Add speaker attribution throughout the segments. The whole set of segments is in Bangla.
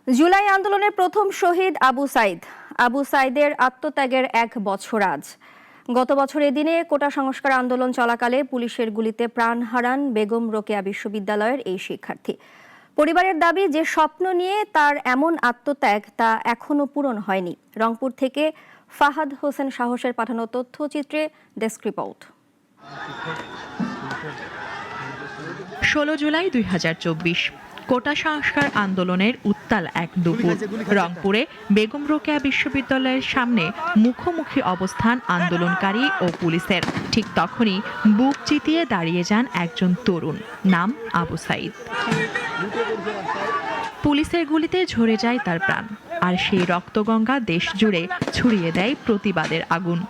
Speaker 1: জুলাই আন্দোলনের প্রথম শহীদ আবু সাইদ। আবু সাইদের আত্মত্যাগের 1 বছর আজ। গত বছর এদিনে কোটা সংস্কার আন্দোলন চলাকালে পুলিশের গুলিতে প্রাণ হারান বেগম রোকেয়া বিশ্ববিদ্যালয়ের এই শিক্ষার্থী। পরিবারের দাবি, যে স্বপ্ন নিয়ে তার এমন আত্মত্যাগ তা এখনো পূরণ হয়নি। রংপুর থেকে ফাহাদ হোসেন সাহসের পাঠানো তথ্যচিত্রে ডেস্ক রিপোর্ট।
Speaker 2: 16 জুলাই 2024 কোটা সংস্কার আন্দোলনের উত্তাল এক দুপুর। রংপুরে বেগম রোকেয়া বিশ্ববিদ্যালয়ের সামনে মুখোমুখি অবস্থান আন্দোলনকারী ও পুলিশের। ঠিক তখনই বুক চিতিয়ে দাঁড়িয়ে যান একজন তরুণ, নাম আবু সাইদ। পুলিশের গুলিতে ঝরে যায় তার প্রাণ, আর সেই রক্তগঙ্গা দেশ জুড়ে ছড়িয়ে দেয় প্রতিবাদের আগুন।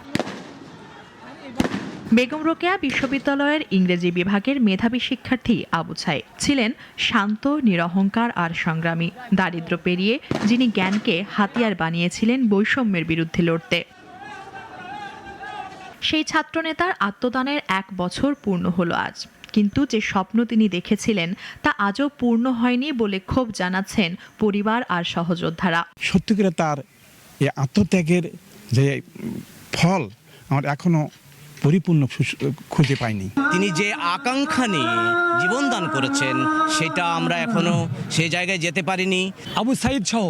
Speaker 2: বেগম রোকেয়া বিশ্ববিদ্যালয়ের ইংরেজি বিভাগের মেধাবী শিক্ষার্থী আবু সাইদ ছিলেন শান্ত, নিরহংকার আর সংগ্রামী। দারিদ্র্য পেরিয়ে যিনি জ্ঞানকে হাতিয়ার বানিয়েছিলেন বৈষম্যের বিরুদ্ধে লড়তে। সেই ছাত্রনেতার আত্মদানের 1 বছর পূর্ণ হলো আজ। কিন্তু যে স্বপ্ন তিনি দেখেছিলেন তা আজও পূর্ণ হয়নি বলে ক্ষোভ জানাচ্ছেন পরিবার আর সহযোদ্ধারা।
Speaker 3: সত্যি করে তার এই আত্মত্যাগের যে ফল আমার এখনো পরিপূর্ণ খুঁজে পাইনি।
Speaker 4: তিনি যে আকাঙ্ক্ষা নিয়ে জীবনদান করেছেন সেটা আমরা এখনো সেই জায়গায় যেতে পারিনি।
Speaker 5: আবু সাইদ সহ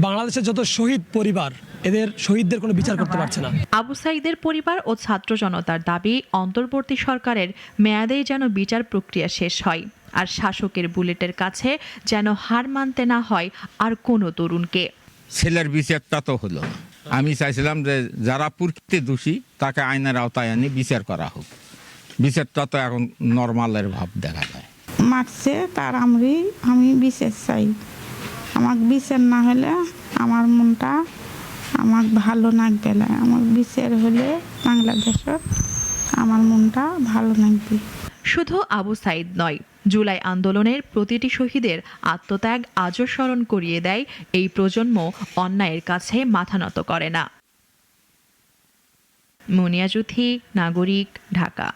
Speaker 5: বাংলাদেশের যত শহীদ পরিবার, এদের শহীদদের কোনো বিচার করতে পারছে না।
Speaker 2: আবু সাইদের পরিবার ও ছাত্র জনতার দাবি, অন্তর্বর্তী সরকারের মেয়াদেই যেন বিচার প্রক্রিয়া শেষ হয়, আর শাসকের বুলেটের কাছে যেন হার মানতে না হয় আর কোনো তরুণকে।
Speaker 6: ছেলের বিচারটা তো হলো, আমি চাইছিলাম যে যারা প্রকৃতি দোষী তাকে আইনের আওতায় আনি বিচার করা হোক। বিচারটা তো এখন নর্মালের ভাব দেখা যায়।
Speaker 7: মারছে তার আমি বিচার চাই। আমাকে বিচার না হলে আমার মনটা আমার ভালো লাগবে না। আমার বিচার হলে বাংলাদেশের আমার মনটা ভালো লাগবে।
Speaker 2: শুধু আবু সাইদ নয়, জুলাই আন্দোলনের প্রতিটি শহীদের আত্মত্যাগ আজও স্মরণ করিয়ে দেয় এই প্রজন্ম অন্যায়ের কাছে মাথা নত করে না। মুনিয়া জুথি, নাগরিক, ঢাকা।